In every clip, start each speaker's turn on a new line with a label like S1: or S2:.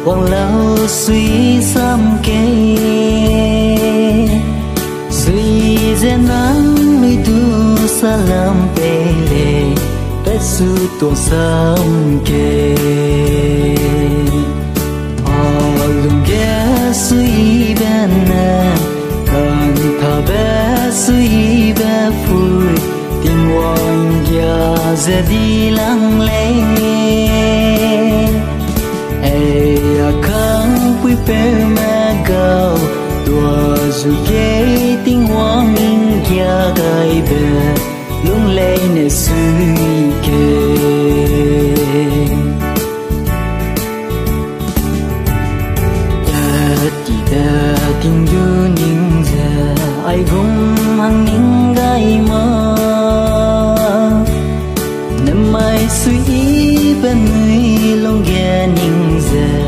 S1: hoàng lao suy sam kê suy dễ nắng nơi tu salam pele pesu to sam kê alum ge suy ben kan tha be suy be phui tình hoàng ya ze đi lăng lê quy pe ma gao tua zu ke ting wang in kia gai be lung lei ne sui ke ta ting yu ning za ai gum hang ning gai ma nam mai sui ben người long ge ning za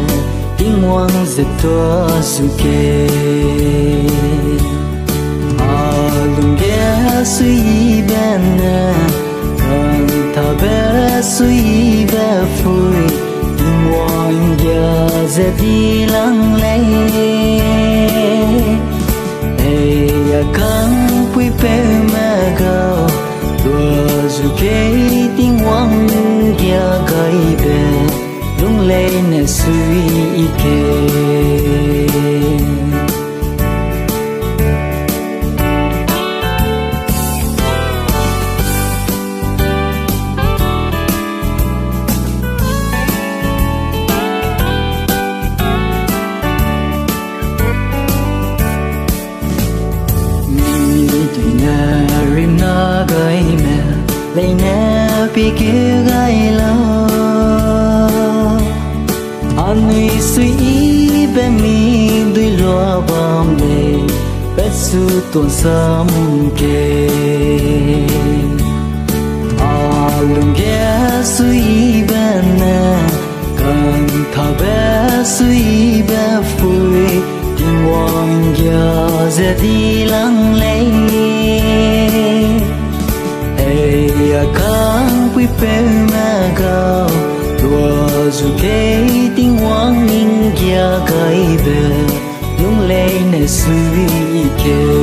S1: hoàng giật toa suke alum ge suy ben kan ta be suy be phui tình hoàng ya giật đi lăng lê ya kan pui pe ma gao tua suke tình hoàng ya gai be lung lê ne suy ke mi tu na rim na gai me lei na pi ke gai lo anh suy bên mi đôi loa bom lệ bé su tuôn sớm kề lùng ghé suy bên cần thà bé suy bé phui tình hoàng giờ giờ đi lăng lê càng quý bé mà gao tua dù ke tình hoàng in kia gai be lung lei ne suy ke